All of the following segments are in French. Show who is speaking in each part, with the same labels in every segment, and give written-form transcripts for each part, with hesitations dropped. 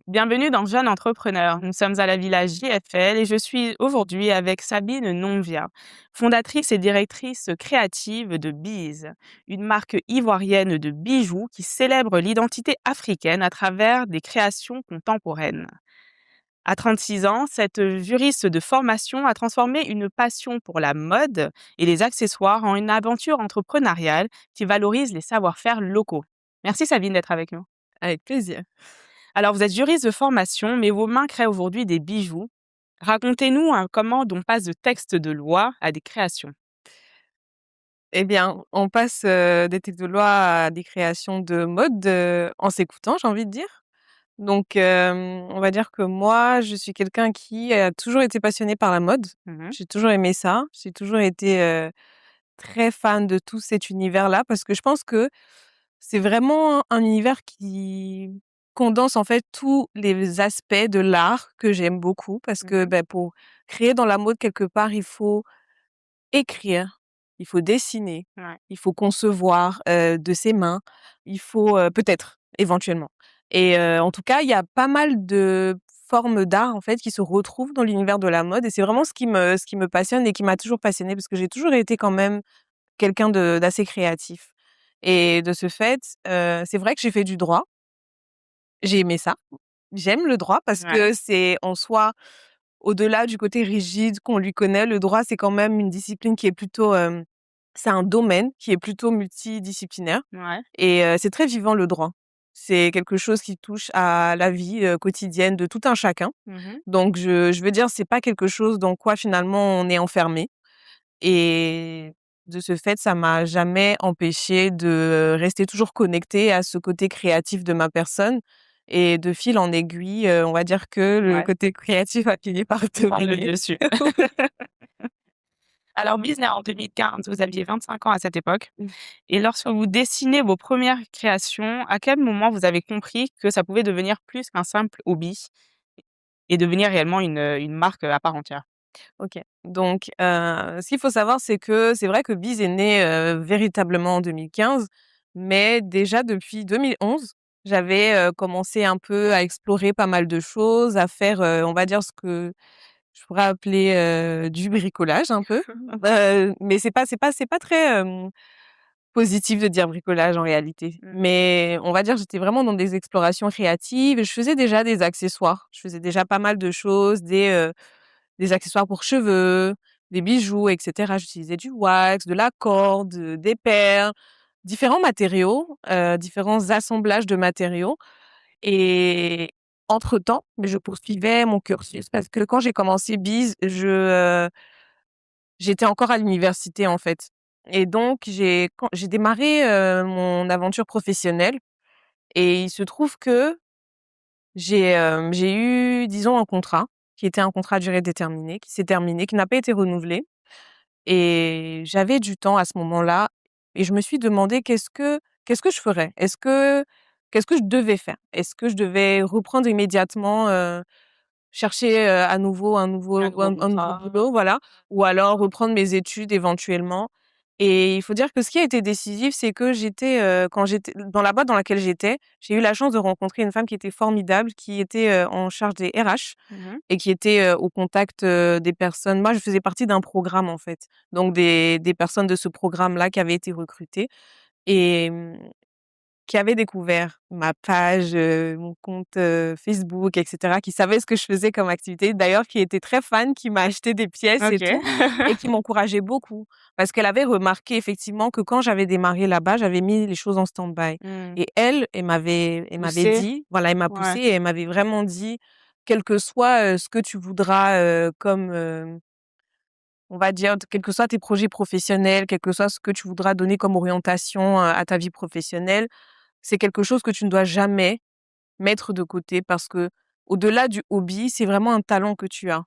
Speaker 1: Bienvenue dans Jeune Entrepreneur. Nous sommes à la Villa JFL et je suis aujourd'hui avec Sabine Nonvia, fondatrice et directrice créative de Bees, une marque ivoirienne de bijoux qui célèbre l'identité africaine à travers des créations contemporaines. À 36 ans, cette juriste de formation a transformé une passion pour la mode et les accessoires en une aventure entrepreneuriale qui valorise les savoir-faire locaux. Merci Sabine d'être avec nous.
Speaker 2: Avec plaisir.
Speaker 1: Alors, vous êtes juriste de formation, mais vos mains créent aujourd'hui des bijoux. Racontez-nous comment on passe de textes de loi à des créations.
Speaker 2: Eh bien, on passe, des textes de loi à des créations de mode, en s'écoutant, j'ai envie de dire. Donc, on va dire que moi, je suis quelqu'un qui a toujours été passionné par la mode.
Speaker 1: Mhm.
Speaker 2: J'ai toujours aimé ça. J'ai toujours été, très fan de tout cet univers-là parce que je pense que c'est vraiment un univers qui condense, en fait, tous les aspects de l'art que j'aime beaucoup parce que,
Speaker 1: Mhm.
Speaker 2: pour créer dans la mode, quelque part, il faut écrire, il faut dessiner,
Speaker 1: Ouais.
Speaker 2: il faut concevoir, de ses mains, il faut, peut-être, éventuellement et en tout cas, il y a pas mal de formes d'art, en fait, qui se retrouvent dans l'univers de la mode et c'est vraiment ce qui me passionne et qui m'a toujours passionnée parce que j'ai toujours été quand même quelqu'un d'assez créatif et de ce fait, c'est vrai que j'ai fait du droit. J'ai aimé ça. J'aime le droit parce
Speaker 1: Ouais.
Speaker 2: que c'est en soi, au-delà du côté rigide qu'on lui connaît, le droit, c'est quand même une discipline qui est plutôt, c'est un domaine qui est plutôt multidisciplinaire
Speaker 1: Ouais.
Speaker 2: et c'est très vivant le droit. C'est quelque chose qui touche à la vie, quotidienne de tout un chacun.
Speaker 1: Mhm.
Speaker 2: Donc je veux dire, c'est pas quelque chose dans quoi finalement on est enfermé et de ce fait, ça m'a jamais empêché de rester toujours connectée à ce côté créatif de ma personne et de fil en aiguille, on va dire que le
Speaker 1: Ouais.
Speaker 2: côté créatif a fini par
Speaker 1: Prendre le
Speaker 2: dominer.
Speaker 1: dessus. Alors, Disney en 2015, vous aviez 25 ans à cette époque. Et lorsque vous dessinez vos premières créations, à quel moment vous avez compris que ça pouvait devenir plus qu'un simple hobby et devenir réellement une marque à part entière?
Speaker 2: OK. Donc, ce qu'il faut savoir, c'est que c'est vrai que Biz est né, véritablement en 2015, mais déjà depuis 2011, j'avais, commencé un peu à explorer pas mal de choses, à faire, on va dire ce que je pourrais appeler, du bricolage un peu. Mais c'est pas très, positif de dire bricolage en réalité.
Speaker 1: Mhm.
Speaker 2: Mais on va dire, j'étais vraiment dans des explorations créatives et je faisais déjà des accessoires. Je faisais déjà pas mal de choses, des accessoires pour cheveux, des bijoux et cetera. J'utilisais du wax, de la corde, des perles, différents matériaux, différents assemblages de matériaux et entre-temps, mais je poursuivais mon cursus parce que quand j'ai commencé Biz, j'étais encore à l'université, en fait et donc j'ai démarré, mon aventure professionnelle et il se trouve que j'ai eu, disons, un contrat qui était un contrat à durée déterminée, qui s'est terminé, qui n'a pas été renouvelé et j'avais du temps à ce moment-là et je me suis demandé qu'est-ce que je ferais? Qu'est-ce que je devais faire? Est-ce que je devais reprendre immédiatement, chercher, à nouveau
Speaker 1: Un nouveau
Speaker 2: un nouveau
Speaker 1: contrat.
Speaker 2: boulot, voilà, ou alors reprendre mes études éventuellement et il faut dire que ce qui a été décisif, c'est que quand j'étais dans la boîte dans laquelle j'étais, j'ai eu la chance de rencontrer une femme qui était formidable, qui était, en charge des RH
Speaker 1: Mhm.
Speaker 2: et qui était, au contact, des personnes. Moi, je faisais partie d'un programme, en fait, donc des personnes de ce programme-là qui avaient été recrutées et qui avait découvert ma page, mon compte, Facebook et cetera, qui savait ce que je faisais comme activité, d'ailleurs qui était très fan, qui m'a acheté des pièces et
Speaker 1: OK.
Speaker 2: tout et qui m'encourageait beaucoup. Parce qu'elle avait remarqué effectivement que quand j'avais démarré là-bas, j'avais mis les choses en stand-by
Speaker 1: Mmh.
Speaker 2: et elle m'avait
Speaker 1: Poussé.
Speaker 2: dit voilà, elle m'a
Speaker 1: Ouais.
Speaker 2: poussée et elle m'avait vraiment dit: «Quel que soit, ce que tu voudras, comme, on va dire, quels que soient tes projets professionnels, quel que soit ce que tu voudras donner comme orientation, à ta vie professionnelle, c'est quelque chose que tu ne dois jamais mettre de côté parce que au-delà du hobby, c'est vraiment un talent que tu as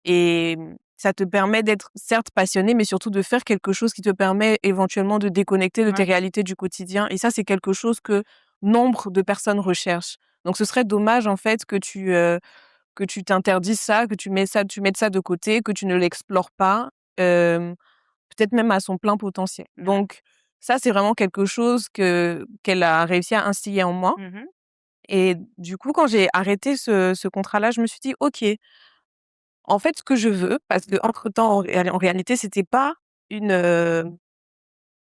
Speaker 2: et ça te permet d'être certes passionné, mais surtout de faire quelque chose qui te permet éventuellement de déconnecter de tes
Speaker 1: Ouais.
Speaker 2: réalités du quotidien et ça, c'est quelque chose que nombre de personnes recherchent. Donc ce serait dommage, en fait, que tu t'interdises ça, que tu mettes ça de côté, que tu ne l'explores pas, hem, peut-être même à son plein potentiel.
Speaker 1: Ouais.
Speaker 2: Donc ça, c'est vraiment quelque chose qu'elle a réussi à instiller en moi
Speaker 1: Mmh.
Speaker 2: Et du coup, quand j'ai arrêté ce contrat-là, je me suis dit: «OK, en fait, ce que je veux» parce qu'entre-temps, en réalité, une, heu,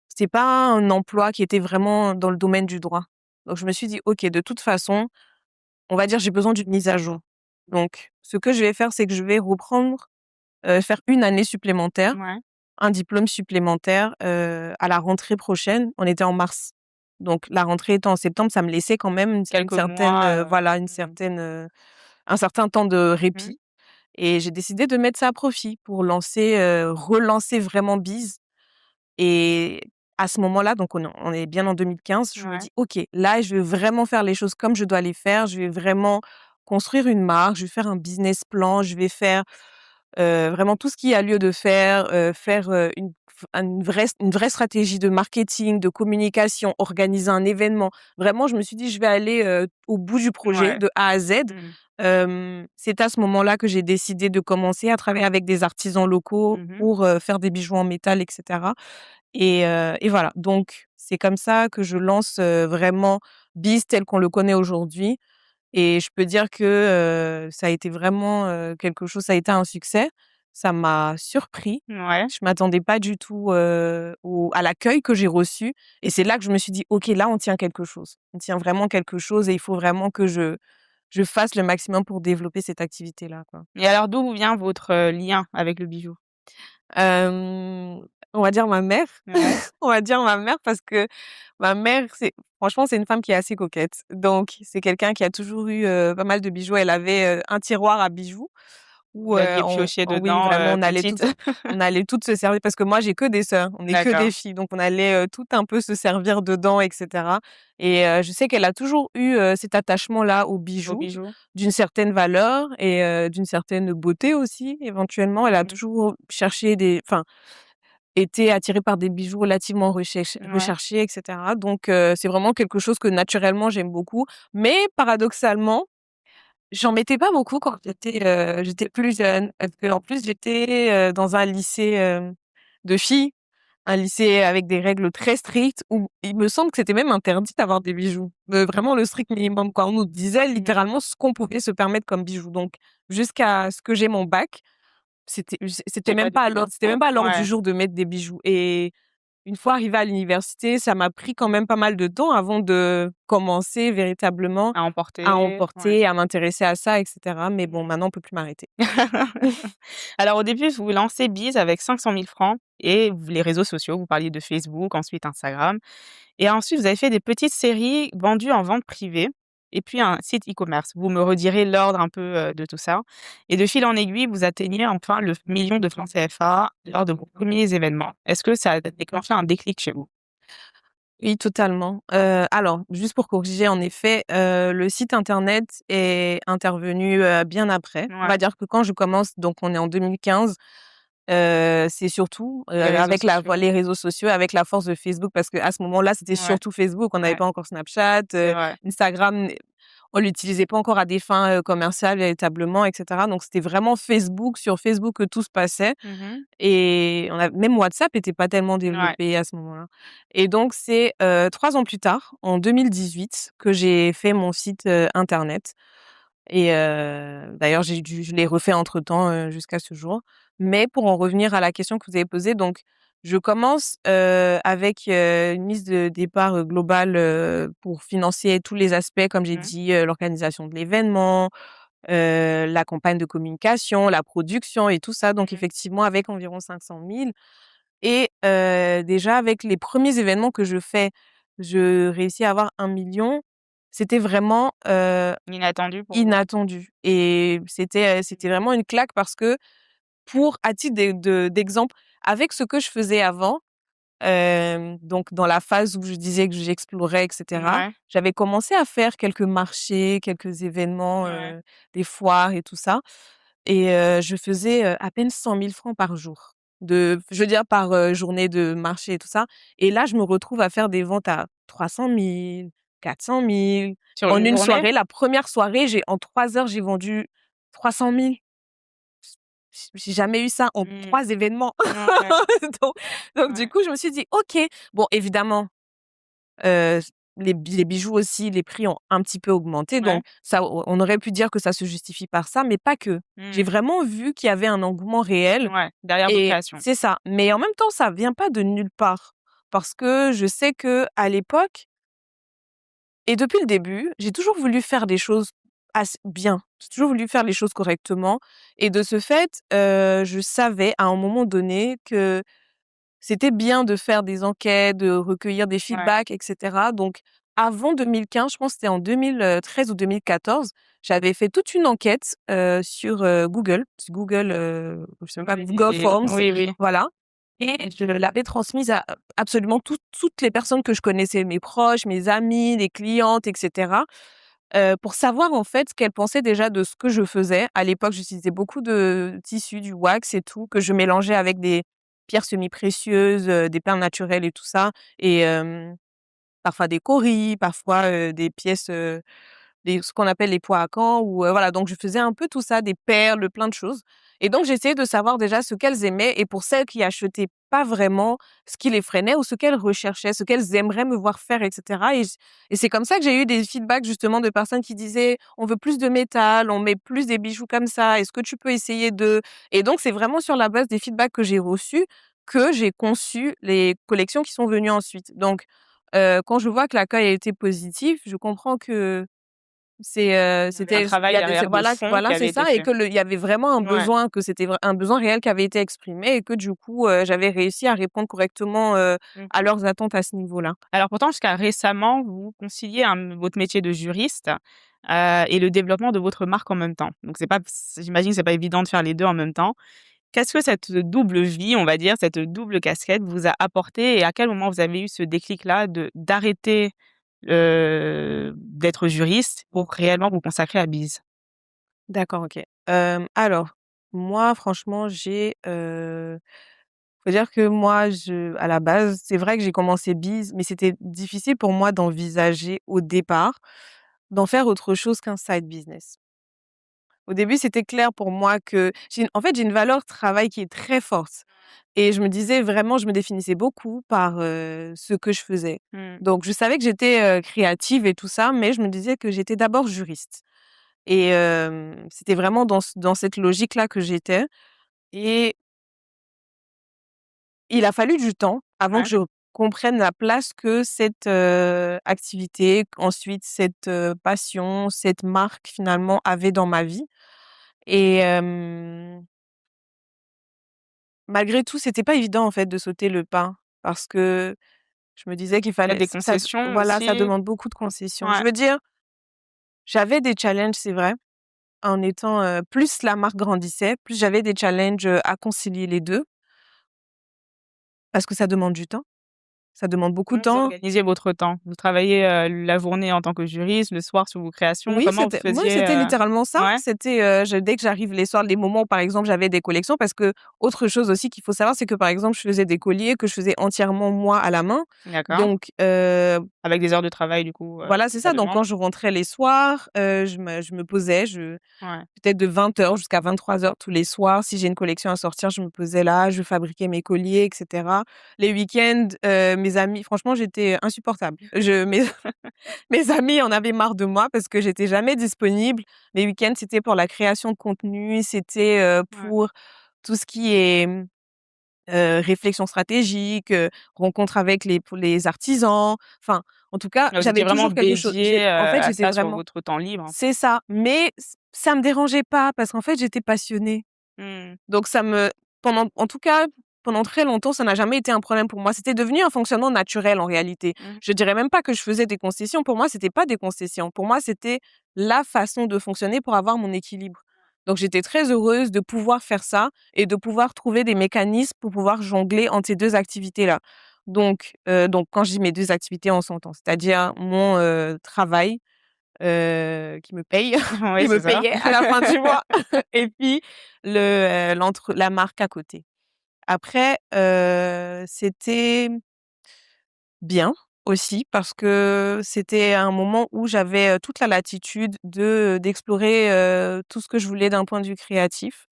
Speaker 2: c'était pas un emploi qui était vraiment dans le domaine du droit. Donc je me suis dit: «OK, de toute façon, on va dire, j'ai besoin d'une mise à jour». Donc ce que je vais faire, c'est que je vais reprendre, faire une année supplémentaire,
Speaker 1: Ouais,
Speaker 2: un diplôme supplémentaire, à la rentrée prochaine. On était en mars. Donc la rentrée étant en septembre, ça me laissait quand même une
Speaker 1: quelques
Speaker 2: certaine,
Speaker 1: mois,
Speaker 2: voilà,
Speaker 1: mmh.
Speaker 2: un certain temps de
Speaker 1: Mmh.
Speaker 2: répit et j'ai décidé de mettre ça à profit pour relancer vraiment Biz et à ce moment-là, donc on est bien en 2015, je me
Speaker 1: Ouais,
Speaker 2: dis: «OK, là, je vais vraiment faire les choses comme je dois les faire. Je vais vraiment construire une marque, je vais faire un business plan, je vais faire, vraiment tout ce qu'il y a lieu de faire, faire, une vraie stratégie de marketing, de communication, organiser un événement». Vraiment, je me suis dit: «Je vais aller, au bout du projet
Speaker 1: ouais.
Speaker 2: de A à Z».
Speaker 1: Mmh.
Speaker 2: C'est à ce moment-là que j'ai décidé de commencer à travailler avec des artisans locaux
Speaker 1: Mmh mh.
Speaker 2: pour, faire des bijoux en métal et cetera et voilà. Donc c'est comme ça que je lance, vraiment Biz tel qu'on le connaît aujourd'hui et je peux dire que, ça a été vraiment, quelque chose ça a été un succès. Ça m'a surpris.
Speaker 1: Ouais.
Speaker 2: Je m'attendais pas du tout, au à l'accueil que j'ai reçu et c'est là que je me suis dit: «OK, là, on tient quelque chose. On tient vraiment quelque chose et il faut vraiment que je fasse le maximum pour développer cette activité-là, quoi».
Speaker 1: Et alors d'où vient votre, lien avec le bijou?
Speaker 2: Hem, on va dire ma mère.
Speaker 1: Ouais,
Speaker 2: On va dire ma mère parce que ma mère, c'est franchement, c'est une femme qui est assez coquette. Donc c'est quelqu'un qui a toujours eu, pas mal de bijoux. Elle avait, un tiroir à bijoux où,
Speaker 1: vous alliez piocher
Speaker 2: oui,
Speaker 1: dedans,
Speaker 2: vraiment,
Speaker 1: petite?
Speaker 2: on allait toutes se servir parce que moi, j'ai que des sœurs, on est que des
Speaker 1: D'accord,
Speaker 2: filles, donc on allait, toutes un peu se servir dedans et cetera et je sais qu'elle a toujours eu, cet attachement-là aux
Speaker 1: vos
Speaker 2: bijoux,
Speaker 1: bijoux.
Speaker 2: d'une certaine valeur et d'une certaine beauté aussi, éventuellement. Elle a
Speaker 1: Mmh.
Speaker 2: toujours cherché été attirée par des bijoux relativement
Speaker 1: Ouais.
Speaker 2: recherchés et cetera. Donc c'est vraiment quelque chose que naturellement j'aime beaucoup. Mais paradoxalement, j'en mettais pas beaucoup quand j'étais plus jeune. Parce qu'en plus j'étais, dans un lycée, de filles, un lycée avec des règles très strictes où il me semble que c'était même interdit d'avoir des bijoux. Vraiment le strict minimum quoi. On nous disait
Speaker 1: Mmh.
Speaker 2: littéralement ce qu'on pouvait se permettre comme bijoux. Donc jusqu'à ce que j'ai mon bac, c'était
Speaker 1: J'ai pas
Speaker 2: même
Speaker 1: de
Speaker 2: pas à l'ordre du
Speaker 1: ouais.
Speaker 2: jour de mettre des bijoux et une fois arrivée à l'université, ça m'a pris quand même pas mal de temps avant de commencer véritablement
Speaker 1: À
Speaker 2: à
Speaker 1: emporter, ouais.
Speaker 2: emporter, à m'intéresser à ça et cetera. Mais bon,
Speaker 1: Mmh.
Speaker 2: maintenant on peut plus m'arrêter.
Speaker 1: Alors au début, vous lancez Biz avec 500 000 francs et les réseaux sociaux, vous parliez de Facebook, ensuite Instagram et ensuite vous avez fait des petites séries vendues en vente privée et puis un site e-commerce. Vous me redirez l'ordre un peu, de tout ça et de fil en aiguille, vous atteignez enfin le million de francs CFA lors de vos premiers événements. Est-ce que ça a déclenché un déclic chez vous?
Speaker 2: Oui, totalement. Alors, juste pour corriger, en effet, le site internet est intervenu, bien après. On
Speaker 1: Ouais,
Speaker 2: va dire que quand je commence, donc on est en 2015, c'est surtout,
Speaker 1: les réseaux
Speaker 2: avec
Speaker 1: sociaux.
Speaker 2: les réseaux sociaux, avec la force de Facebook parce qu'à ce moment-là, c'était
Speaker 1: Ouais,
Speaker 2: surtout Facebook. On n'avait
Speaker 1: ouais,
Speaker 2: pas encore Snapchat,
Speaker 1: c'est vrai.
Speaker 2: Instagram, on l'utilisait pas encore à des fins, commerciales véritablement et cetera. Donc c'était vraiment Facebook, sur Facebook que tout se passait.
Speaker 1: Mmh.
Speaker 2: Et on a même WhatsApp était pas tellement
Speaker 1: Ouais.
Speaker 2: développé à ce moment-là et donc c'est, 3 ans plus tard, en 2018, que j'ai fait mon site, internet et d'ailleurs je l'ai refait entre-temps, jusqu'à ce jour. Mais pour en revenir à la question que vous avez posée, donc je commence, avec, une mise de départ, globale, pour financer tous les aspects comme j'ai
Speaker 1: Mmh.
Speaker 2: dit, l'organisation de l'événement, la campagne de communication, la production et tout ça, donc
Speaker 1: Mmh.
Speaker 2: effectivement avec environ 500 000 et déjà avec les premiers événements que je fais, je réussis à avoir 1 million. C'était vraiment,
Speaker 1: Inattendu pour vous?
Speaker 2: inattendu et c'était
Speaker 1: Mmh.
Speaker 2: vraiment une claque parce que pour à titre d'exemple, avec ce que je faisais avant, donc dans la phase où je disais que j'explorais et cetera,
Speaker 1: Ouais,
Speaker 2: j'avais commencé à faire quelques marchés, quelques événements,
Speaker 1: ouais.
Speaker 2: des foires et tout ça et je faisais, à peine 100 000 francs par jour. Je veux dire par, journée de marché et tout ça et là, je me retrouve à faire des ventes à 300 000, 400 000.
Speaker 1: Sur
Speaker 2: En
Speaker 1: une
Speaker 2: une
Speaker 1: journée?
Speaker 2: soirée, la première soirée, en 3 heures, j'ai vendu 300 000. J'ai jamais eu ça en
Speaker 1: Mmh.
Speaker 2: 3 événements.
Speaker 1: Ouais,
Speaker 2: Donc du
Speaker 1: ouais.
Speaker 2: coup, je me suis dit: «OK». Bon évidemment, les bijoux aussi, les prix ont un petit peu augmenté,
Speaker 1: Ouais.
Speaker 2: donc ça on aurait pu dire que ça se justifie par ça, mais pas que. J'ai
Speaker 1: Mmh.
Speaker 2: vraiment vu qu'il y avait un engouement réel
Speaker 1: Ouais, derrière vos
Speaker 2: et
Speaker 1: créations.
Speaker 2: c'est ça. Mais en même temps, ça vient pas de nulle part parce que je sais qu'à l'époque et depuis le début, j'ai toujours voulu faire des choses ass bien. J'ai toujours voulu faire les choses correctement et de ce fait, je savais à un moment donné que c'était bien de faire des enquêtes, de recueillir des
Speaker 1: Ouais,
Speaker 2: feedbacks et cetera. Donc avant 2015, je pense que c'était en 2013 ou 2014, j'avais fait toute une enquête, sur, Google. Sur Google, je sais même pas,
Speaker 1: oui,
Speaker 2: Google Forms,
Speaker 1: oui, oui.
Speaker 2: voilà et je l'avais transmise à absolument toutes les personnes que je connaissais, mes proches, mes amis, les clientes et cetera, pour savoir en fait ce qu'elles pensaient déjà de ce que je faisais. À l'époque, j'utilisais beaucoup de tissus, du wax et tout, que je mélangeais avec des pierres semi-précieuses, des perles naturelles et tout ça et parfois des cauries, parfois, des pièces, ce qu'on appelle les pois à caen ou voilà, donc je faisais un peu tout ça, des perles, plein de choses et donc j'essayais de savoir déjà ce qu'elles aimaient et pour celles qui achetaient pas vraiment, ce qui les freinait ou ce qu'elles recherchaient, ce qu'elles aimeraient me voir faire et cetera et c'est comme ça que j'ai eu des feedbacks justement de personnes qui disaient: «On veut plus de métal, on met plus des bijoux comme ça, est-ce que tu peux essayer de?» et donc c'est vraiment sur la base des feedbacks que j'ai reçus que j'ai conçu les collections qui sont venues ensuite. Donc quand je vois que l'accueil a été positif, je comprends que
Speaker 1: Il y avait un
Speaker 2: il y
Speaker 1: travail
Speaker 2: a des c'est
Speaker 1: derrière de fond qui
Speaker 2: c'est
Speaker 1: avait été
Speaker 2: ça et
Speaker 1: fait.
Speaker 2: que il y avait vraiment un
Speaker 1: Ouais.
Speaker 2: besoin, que c'était un besoin réel qui avait été exprimé et que du coup, j'avais réussi à répondre correctement, à
Speaker 1: Mmh.
Speaker 2: leurs attentes à ce niveau-là.
Speaker 1: Alors pourtant, jusqu'à récemment, vous conciliez votre métier de juriste, et le développement de votre marque en même temps. Donc c'est pas j'imagine que c'est pas évident de faire les 2 en même temps. Qu'est-ce que cette double vie, on va dire, cette double casquette vous a apporté et à quel moment vous avez eu ce déclic-là d'arrêter, d'être juriste pour réellement vous consacrer à Biz?
Speaker 2: D'accord, OK. Alors, moi franchement, faut dire que moi, à la base, c'est vrai que j'ai commencé Biz, mais c'était difficile pour moi d'envisager au départ, d'en faire autre chose qu'un side business. Au début, c'était clair pour moi que j'ai une valeur travail qui est très forte et je me disais vraiment je me définissais beaucoup par, ce que je faisais.
Speaker 1: Mmh.
Speaker 2: Donc je savais que j'étais, créative et tout ça, mais je me disais que j'étais d'abord juriste et c'était vraiment dans cette logique-là que j'étais et il a fallu du temps avant que
Speaker 1: Ouais.
Speaker 2: je comprenne la place que cette, activité, ensuite cette, passion, cette marque finalement avait dans ma vie et malgré tout, c'était pas évident, en fait, de sauter le pas parce que je me disais qu'il
Speaker 1: Il y a
Speaker 2: fallait
Speaker 1: des
Speaker 2: ça
Speaker 1: concessions
Speaker 2: voilà, ça
Speaker 1: aussi?
Speaker 2: demande beaucoup de concessions. Je
Speaker 1: Ouais,
Speaker 2: veux dire, j'avais des challenges, c'est vrai, en étant, plus la marque grandissait, plus j'avais des challenges, à concilier les 2 parce que ça demande du temps. Ça demande beaucoup de
Speaker 1: comment vous
Speaker 2: temps.
Speaker 1: organisiez votre temps? Vous travaillez, la journée en tant que juriste, le soir sur vos créations?
Speaker 2: Oui,
Speaker 1: Comment vous faisiez,
Speaker 2: c'était littéralement ça.
Speaker 1: ouais?
Speaker 2: C'était, je dès que j'arrive les soirs, les moments où, par exemple, j'avais des collections parce que autre chose aussi qu'il faut savoir, c'est que, par exemple, je faisais des colliers que je faisais entièrement moi à la main.
Speaker 1: D'accord.
Speaker 2: Donc,
Speaker 1: Avec des heures de travail du coup,
Speaker 2: voilà,
Speaker 1: que
Speaker 2: c'est
Speaker 1: ça
Speaker 2: ça. Donc
Speaker 1: demande?
Speaker 2: quand je rentrais les soirs, je me posais,
Speaker 1: Ouais.
Speaker 2: peut-être de 20h jusqu'à 23h tous les soirs. Si j'ai une collection à sortir, je me posais là, je fabriquais mes colliers et cetera. Les week-ends, mes amis franchement, j'étais insupportable. Mes amis en avaient marre de moi parce que j'étais jamais disponible. Les week-ends, c'était pour la création de contenu, c'était,
Speaker 1: Ouais.
Speaker 2: pour tout ce qui est, réflexion stratégique, rencontre avec les artisans. Enfin, en tout cas,
Speaker 1: Vous étiez
Speaker 2: j'avais
Speaker 1: vraiment
Speaker 2: toujours quelque chose.
Speaker 1: dédié,
Speaker 2: En fait,
Speaker 1: à
Speaker 2: j'étais
Speaker 1: ça sur
Speaker 2: vraiment
Speaker 1: votre temps libre?
Speaker 2: c'est ça, mais ça me dérangeait pas parce qu'en fait, j'étais passionnée.
Speaker 1: Mmh.
Speaker 2: Donc ça me en tout cas, pendant très longtemps, ça n'a jamais été un problème pour moi. C'était devenu un fonctionnement naturel en réalité.
Speaker 1: Mmh.
Speaker 2: Je dirais même pas que je faisais des concessions. Pour moi, c'était pas des concessions. Pour moi, c'était la façon de fonctionner pour avoir mon équilibre. Donc j'étais très heureuse de pouvoir faire ça et de pouvoir trouver des mécanismes pour pouvoir jongler entre ces 2 activités-là. Donc quand je dis mes 2 activités, on s'entend, c'est-à-dire mon, travail qui me paye,
Speaker 1: Oui,
Speaker 2: qui me
Speaker 1: c'est ça.
Speaker 2: payait à la fin du mois et puis la marque à côté. Après, c'était bien aussi parce que c'était un moment où j'avais, toute la latitude d'explorer, tout ce que je voulais d'un point de vue créatif.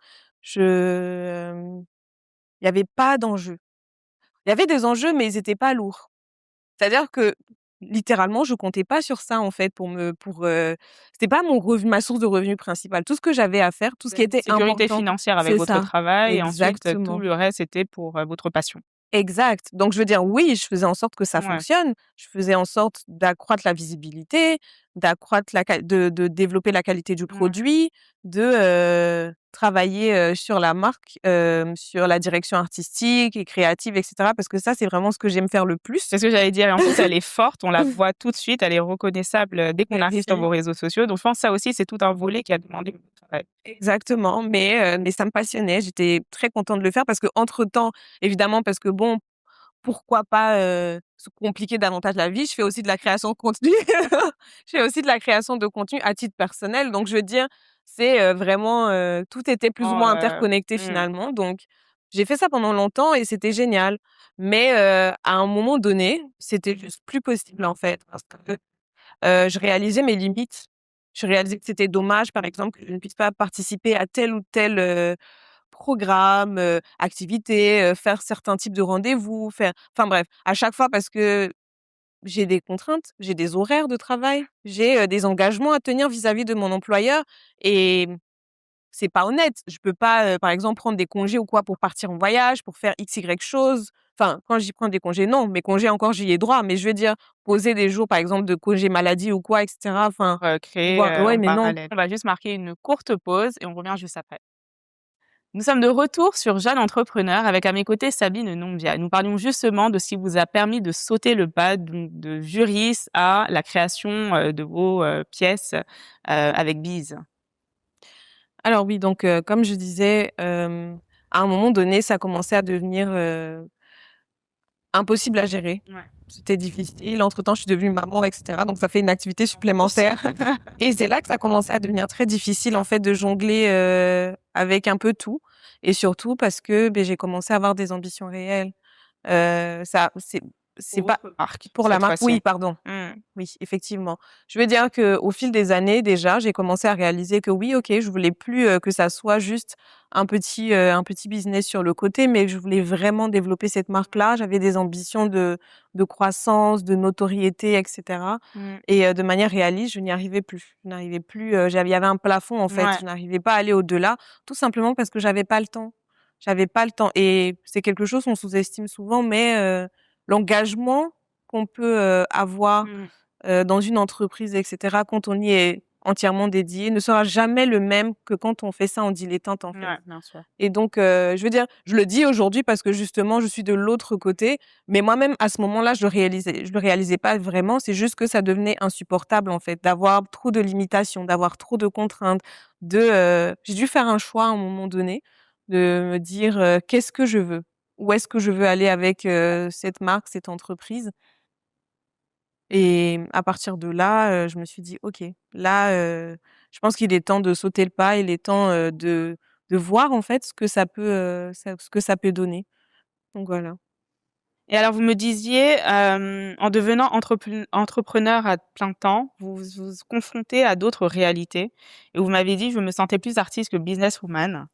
Speaker 2: Il y avait pas d'enjeu. Il y avait des enjeux, mais ils étaient pas lourds. C'est-à-dire que littéralement, je comptais pas sur ça, en fait, c'était pas ma source de revenus principale. Tout ce que j'avais à faire, tout ce
Speaker 1: Vous
Speaker 2: qui
Speaker 1: avez une
Speaker 2: était
Speaker 1: sécurité
Speaker 2: important,
Speaker 1: financière avec
Speaker 2: c'est
Speaker 1: votre
Speaker 2: ça,
Speaker 1: travail et ensuite, tout
Speaker 2: exactement.
Speaker 1: le reste, c'était pour, votre passion.
Speaker 2: Exact. Donc je veux dire, oui, je faisais en sorte que ça
Speaker 1: Ouais.
Speaker 2: fonctionne. Je faisais en sorte d'accroître la visibilité, d'accroître de développer la qualité du
Speaker 1: Ouais.
Speaker 2: produit, travailler, sur la marque, sur la direction artistique et créative et cetera, parce que ça, c'est vraiment ce que j'aime faire le plus.
Speaker 1: C'est ce que j'allais dire et en plus elle est forte, on la voit tout de suite, elle est reconnaissable, dès qu'on arrive sur vos
Speaker 2: Merci.
Speaker 1: réseaux sociaux donc je pense que ça aussi c'est tout un volet qui a demandé beaucoup de travail.
Speaker 2: Exactement, mais ça me passionnait. J'étais très contente de le faire parce qu'entre-temps, évidemment, parce que bon, pourquoi pas, se compliquer davantage la vie? Je fais aussi de la création de contenu. Je fais aussi de la création de contenu à titre personnel, donc je veux dire, c'est, vraiment, tout était plus ou
Speaker 1: Oh,
Speaker 2: moins interconnecté
Speaker 1: mmh.
Speaker 2: finalement, donc j'ai fait ça pendant longtemps et c'était génial. Mais, à un moment donné, c'était juste plus possible en fait parce que, je réalisais mes limites. Je réalisais que c'était dommage, par exemple, que je ne puisse pas participer à tel ou tel, programme, activité, faire certains types de rendez-vous, faire enfin bref, à chaque fois parce que j'ai des contraintes, j'ai des horaires de travail, j'ai, des engagements à tenir vis-à-vis de mon employeur et c'est pas honnête. Je peux pas, par exemple, prendre des congés ou quoi pour partir en voyage, pour faire X, Y chose. Enfin, quand j'y prends des congés, non, mes congés encore j'y ai droit, mais je veux dire, poser des jours, par exemple, de congé maladie ou quoi et cetera, enfin,
Speaker 1: Créer,
Speaker 2: voi ouais,
Speaker 1: en
Speaker 2: mais non.
Speaker 1: parallèle. On va juste marquer une courte pause et on revient juste après. Nous sommes de retour sur Jeune entrepreneur avec à mes côtés Sabine Nombia. Nous parlions justement de ce qui vous a permis de sauter le pas de juriste à la création, de vos, pièces, avec Bise.
Speaker 2: Alors oui, donc comme je disais, à un moment donné, ça commençait à devenir, impossible à gérer.
Speaker 1: Ouais.
Speaker 2: C'était difficile. Entre-temps, je suis devenue maman et cetera, donc ça fait une activité
Speaker 1: Aussi.
Speaker 2: supplémentaire et c'est là que ça commençait à devenir très difficile, en fait, de jongler, avec un peu tout et surtout parce que, beh, j'ai commencé à avoir des ambitions réelles. Ça c'est
Speaker 1: Pour
Speaker 2: pas
Speaker 1: votre marque,
Speaker 2: pour la
Speaker 1: cette
Speaker 2: marque
Speaker 1: fois-ci.
Speaker 2: oui, pardon.
Speaker 1: Mmh.
Speaker 2: Oui, effectivement. Je veux dire qu'au fil des années, déjà, j'ai commencé à réaliser que oui, OK, je voulais plus, que ça soit juste un petit business sur le côté, mais je voulais vraiment développer cette marque-là. J'avais des ambitions de croissance, de notoriété et cetera
Speaker 1: Mmh.
Speaker 2: et de manière réaliste, je n'y arrivais plus. Je n'arrivais plus, il y avait un plafond, en fait.
Speaker 1: Ouais.
Speaker 2: Je n'arrivais pas à aller au-delà, tout simplement parce que j'avais pas le temps. J'avais pas le temps et c'est quelque chose qu'on sous-estime souvent, mais l'engagement qu'on peut, avoir
Speaker 1: Mmh.
Speaker 2: dans une entreprise et cetera, quand on y est entièrement dédié, ne sera jamais le même que quand on fait ça en dilettante, en fait.
Speaker 1: Ouais, bien sûr.
Speaker 2: Et donc, je veux dire, je le dis aujourd'hui parce que justement je suis de l'autre côté, mais moi-même à ce moment-là, je le réalisais pas vraiment, c'est juste que ça devenait insupportable, en fait, d'avoir trop de limitations, d'avoir trop de contraintes, j'ai dû faire un choix à un moment donné, de me dire, «Qu'est-ce que je veux? Où est-ce que je veux aller avec, cette marque, cette entreprise?» Et à partir de là, je me suis dit: «OK, là, je pense qu'il est temps de sauter le pas, il est temps, de voir en fait ce que ça peut donner». Donc voilà.
Speaker 1: Et alors vous me disiez, en devenant entrepreneur à plein temps, vous vous confrontez à d'autres réalités et vous m'avez dit: «Je me sentais plus artiste que businesswoman».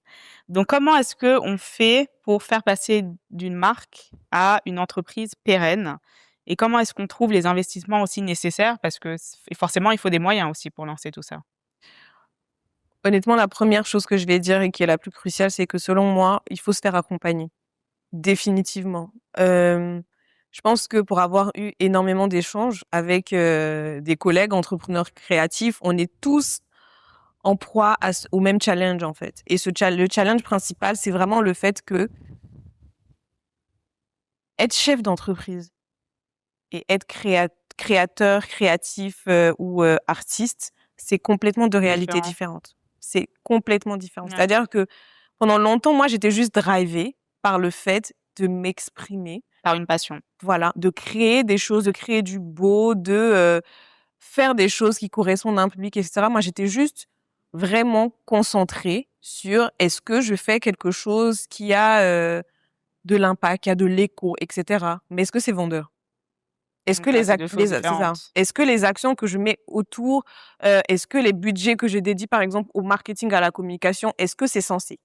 Speaker 1: Donc comment est-ce qu'on fait pour faire passer d'une marque à une entreprise pérenne? Et comment est-ce qu'on trouve les investissements aussi nécessaires? Parce que forcément, il faut des moyens aussi pour lancer tout ça.
Speaker 2: Honnêtement, la première chose que je vais dire et qui est la plus cruciale, c'est que selon moi, il faut se faire accompagner, définitivement. Je pense que pour avoir eu énormément d'échanges avec, des collègues entrepreneurs créatifs, on est tous en proie au même challenge, en fait et le challenge principal, c'est vraiment le fait que être chef d'entreprise et être créateur, créatif, ou artiste, c'est complètement 2 réalités
Speaker 1: Différent.
Speaker 2: différentes. C'est complètement différent.
Speaker 1: Ouais.
Speaker 2: C'est-à-dire que pendant longtemps, moi, j'étais juste drivée par le fait de m'exprimer,
Speaker 1: Par une passion.
Speaker 2: voilà, de créer des choses, de créer du beau, faire des choses qui correspondent à un public et cetera. Moi, j'étais juste vraiment concentrée sur: «Est-ce que je fais quelque chose qui a, de l'impact, qui a de l'écho et cetera? Mais est-ce que c'est vendeur?» Est-ce que
Speaker 1: Donc là, c'est 2 choses
Speaker 2: c'est ça.
Speaker 1: différentes.
Speaker 2: Est-ce que les actions que je mets autour, est-ce que les budgets que je dédie, par exemple, au marketing, à la communication, est-ce que c'est censé?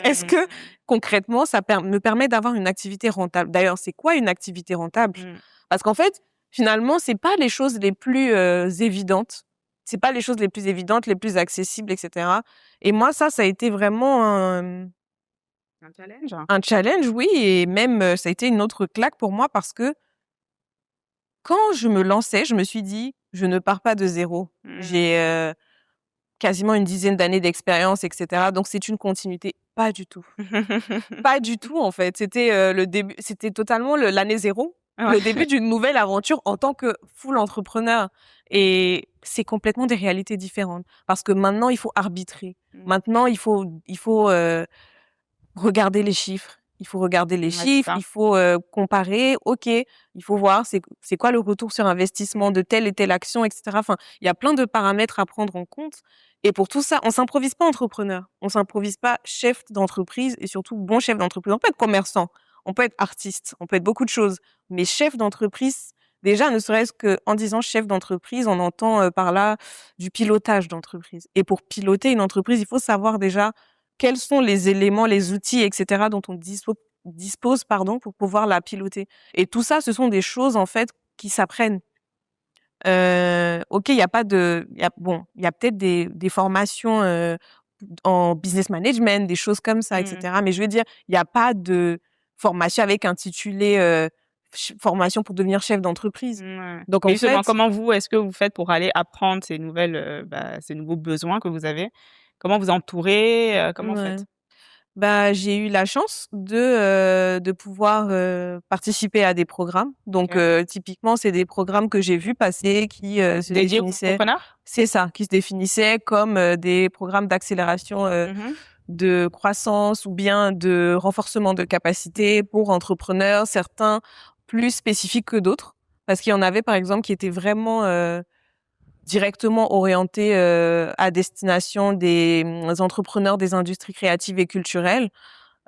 Speaker 2: Est-ce
Speaker 1: Mmh
Speaker 2: que concrètement, ça me permet d'avoir une activité rentable? D'ailleurs, c'est quoi une activité rentable?
Speaker 1: mh.
Speaker 2: Parce qu'en fait, finalement, c'est pas les choses les plus évidentes. C'est pas les choses les plus évidentes, les plus accessibles, etc. Et moi, ça a été vraiment
Speaker 1: Un challenge?
Speaker 2: un challenge, oui, et même ça a été une autre claque pour moi parce que quand je me lançais, je me suis dit, je ne pars pas de zéro.
Speaker 1: Mmh.
Speaker 2: J'ai quasiment une dizaine d'années d'expérience, etc. Donc c'est une continuité. Pas du tout. Pas du tout, en fait. C'était le début, c'était totalement l'année zéro, le
Speaker 1: Ouais.
Speaker 2: début d'une nouvelle aventure en tant que full entrepreneur. Et c'est complètement des réalités différentes. Parce que maintenant, il faut arbitrer.
Speaker 1: Mmh.
Speaker 2: Maintenant, il faut regarder les chiffres. Il faut regarder les
Speaker 1: Ouais, c'est
Speaker 2: chiffres,
Speaker 1: ça.
Speaker 2: il faut comparer. OK, il faut voir c'est quoi le retour sur investissement de telle et telle action, etc. Enfin, il y a plein de paramètres à prendre en compte. Et pour tout ça, on s'improvise pas entrepreneur. On s'improvise pas chef d'entreprise et surtout bon chef d'entreprise. On peut être commerçant, on peut être artiste, on peut être beaucoup de choses. Mais chef d'entreprise, déjà, ne serait-ce qu'en disant chef d'entreprise, on entend par là du pilotage d'entreprise. Et pour piloter une entreprise, il faut savoir déjà quels sont les éléments, les outils, etc., dont on dispose, pardon, pour pouvoir la piloter. Et tout ça, ce sont des choses, en fait, qui s'apprennent. OK, il y a pas de, il y a peut-être des formations en business management, des choses comme ça,
Speaker 1: Mmh.
Speaker 2: etc. Mais je veux dire, il y a pas de formation avec intitulé formation pour devenir chef d'entreprise.
Speaker 1: Mouais.
Speaker 2: Donc
Speaker 1: Mais
Speaker 2: en
Speaker 1: justement,
Speaker 2: fait,
Speaker 1: comment vous, est-ce que vous faites pour aller apprendre ces nouvelles, ces nouveaux besoins que vous avez? Comment vous entourez? Comment vous
Speaker 2: ouais.
Speaker 1: faites?
Speaker 2: Bah, j'ai eu la chance de pouvoir, participer à des programmes. Donc,
Speaker 1: OK.
Speaker 2: typiquement, c'est des programmes que j'ai vus passer qui, se
Speaker 1: Dédié aux
Speaker 2: définissaient
Speaker 1: entrepreneurs?
Speaker 2: c'est ça, qui se définissaient comme, des programmes d'accélération,
Speaker 1: Mmh mh.
Speaker 2: de croissance ou bien de renforcement de capacité pour entrepreneurs, certains plus spécifiques que d'autres. Parce qu'il y en avait, par exemple, qui étaient vraiment, directement orientés, à destination des, entrepreneurs des industries créatives et culturelles,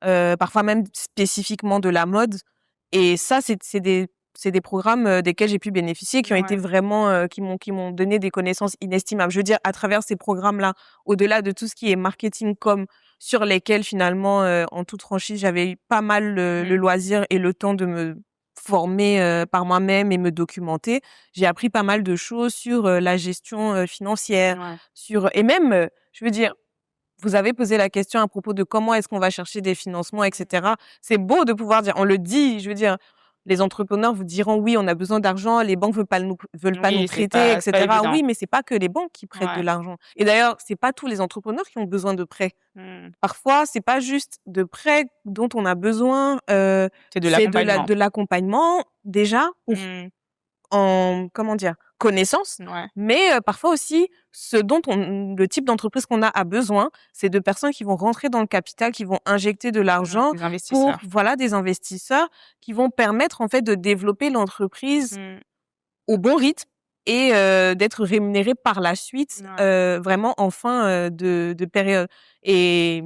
Speaker 2: parfois même spécifiquement de la mode. Et ça, c'est des programmes, desquels j'ai pu bénéficier, qui ont été
Speaker 1: Ouais.
Speaker 2: vraiment, qui m'ont donné des connaissances inestimables. Je veux dire, à travers ces programmes-là, au-delà de tout ce qui est marketing com, sur lesquels finalement, en toute franchise, j'avais eu pas mal le
Speaker 1: Mmh.
Speaker 2: loisir et le temps de me former, par moi-même et me documenter. J'ai appris pas mal de choses sur, la gestion, financière,
Speaker 1: Ouais.
Speaker 2: sur et même, je veux dire, vous avez posé la question à propos de comment est-ce qu'on va chercher des financements, et
Speaker 1: Mmh.
Speaker 2: cetera. C'est beau de pouvoir dire on le dit, je veux dire, les entrepreneurs vous diront: «Oui, on a besoin d'argent, les banques veulent pas nous
Speaker 1: Oui, c'est
Speaker 2: prêter, et
Speaker 1: pas
Speaker 2: cetera».
Speaker 1: évident.
Speaker 2: Oui, mais c'est pas que les banques qui prêtent de
Speaker 1: Ouais.
Speaker 2: l'argent. Et d'ailleurs, c'est pas tous les entrepreneurs qui ont besoin de prêts.
Speaker 1: Mmh.
Speaker 2: Parfois, c'est pas juste de prêts dont on a besoin,
Speaker 1: C'est de
Speaker 2: c'est de la
Speaker 1: l'accompagnement.
Speaker 2: de l'accompagnement déjà pour
Speaker 1: Mmh.
Speaker 2: en comment dire? Connaissance,
Speaker 1: Ouais.
Speaker 2: mais parfois aussi ce dont le type d'entreprise qu'on a besoin, c'est de personnes qui vont rentrer dans le capital, qui vont injecter de l'argent
Speaker 1: Les
Speaker 2: pour
Speaker 1: investisseurs.
Speaker 2: voilà, des investisseurs qui vont permettre en fait de développer l'entreprise
Speaker 1: Mmh.
Speaker 2: au bon rythme et d'être rémunérés par la suite,
Speaker 1: Ouais.
Speaker 2: vraiment en fin, de période. Et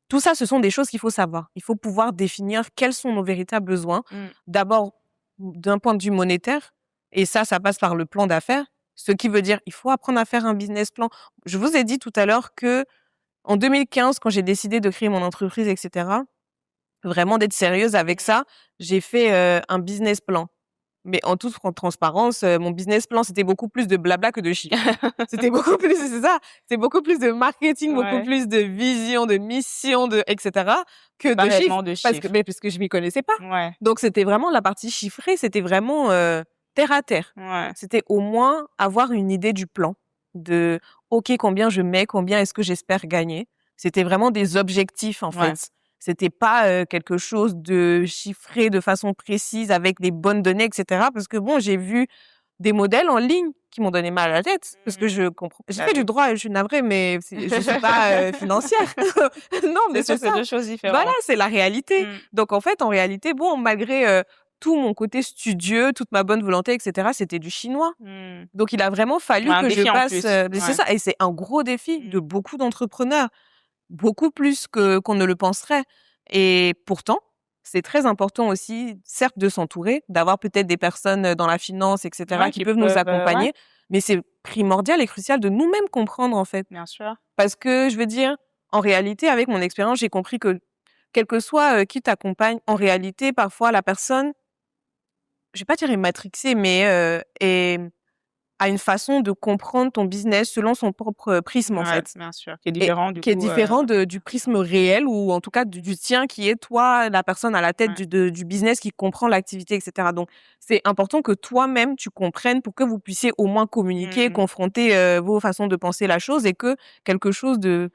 Speaker 2: tout ça, ce sont des choses qu'il faut savoir. Il faut pouvoir définir quels sont nos véritables besoins.
Speaker 1: Mmh.
Speaker 2: D'abord, d'un point de vue monétaire, et ça passe par le plan d'affaires, ce qui veut dire il faut apprendre à faire un business plan. Je vous ai dit tout à l'heure qu'en 2015, quand j'ai décidé de créer mon entreprise, et cetera, vraiment d'être sérieuse avec
Speaker 1: Mmh.
Speaker 2: ça, j'ai fait, un business plan. Mais en toute transparence, mon business plan, c'était beaucoup plus de blabla que de chiffres. C'était beaucoup plus c'est ça, c'est beaucoup plus de marketing, beaucoup
Speaker 1: Ouais.
Speaker 2: plus de vision, de mission, de et cetera, que
Speaker 1: Pas
Speaker 2: de chiffres.
Speaker 1: réellement de
Speaker 2: Parce que
Speaker 1: chiffres.
Speaker 2: mais parce que je m'y connaissais pas.
Speaker 1: Ouais.
Speaker 2: Donc c'était vraiment la partie chiffrée, c'était vraiment, terre à terre.
Speaker 1: Ouais.
Speaker 2: C'était au moins avoir une idée du plan, de: «OK, combien je mets? Combien est-ce que j'espère gagner?» C'était vraiment des objectifs, en
Speaker 1: Ouais.
Speaker 2: fait. C'était pas, quelque chose de chiffré de façon précise avec les bonnes données, et cetera. Parce que bon, j'ai vu des modèles en ligne qui m'ont donné mal à la tête parce que
Speaker 1: Mmh.
Speaker 2: je comprends j'ai
Speaker 1: Bah
Speaker 2: fait du
Speaker 1: oui.
Speaker 2: droit et je suis navrée, mais je suis pas, financière. Non,
Speaker 1: C'est
Speaker 2: mais
Speaker 1: sûr,
Speaker 2: c'est
Speaker 1: c'est
Speaker 2: ça.
Speaker 1: 2 choses
Speaker 2: Voilà,
Speaker 1: différentes.
Speaker 2: c'est la réalité.
Speaker 1: Mmh.
Speaker 2: Donc en fait, en réalité, bon, malgré, tout mon côté studieux, toute ma bonne volonté, et cetera, c'était du chinois.
Speaker 1: Mmh.
Speaker 2: Donc il a vraiment
Speaker 1: Ouais,
Speaker 2: fallu
Speaker 1: un
Speaker 2: que je
Speaker 1: défi en
Speaker 2: passe,
Speaker 1: plus.
Speaker 2: mais c'est
Speaker 1: Ouais.
Speaker 2: ça et c'est un gros défi de
Speaker 1: Mmh.
Speaker 2: beaucoup d'entrepreneurs. Beaucoup plus que qu'on ne le penserait. Et pourtant, c'est très important aussi, certes, de s'entourer, d'avoir peut-être des personnes, dans la finance, et cetera,
Speaker 1: Ouais,
Speaker 2: qui
Speaker 1: qui
Speaker 2: peuvent nous
Speaker 1: peuvent, ouais,
Speaker 2: accompagner, mais c'est primordial et crucial de nous-mêmes comprendre, en fait.
Speaker 1: bien sûr.
Speaker 2: Parce que je veux dire, en réalité, avec mon expérience, j'ai compris que quel que soit, qui t'accompagne, en réalité, parfois, la personne je vais pas dire est matrixé, mais a une façon de comprendre ton business selon son propre prisme, en
Speaker 1: Ouais,
Speaker 2: fait.
Speaker 1: bien sûr, qui est
Speaker 2: Et
Speaker 1: différent du
Speaker 2: qui est
Speaker 1: coup,
Speaker 2: différent du prisme réel ou en tout cas du tien qui est toi, la personne à la tête
Speaker 1: ouais.
Speaker 2: du business qui comprend l'activité, et cetera. Donc, c'est important que toi-même, tu comprennes pour que vous puissiez au moins communiquer,
Speaker 1: Mmh.
Speaker 2: confronter, vos façons de penser la chose et que quelque chose de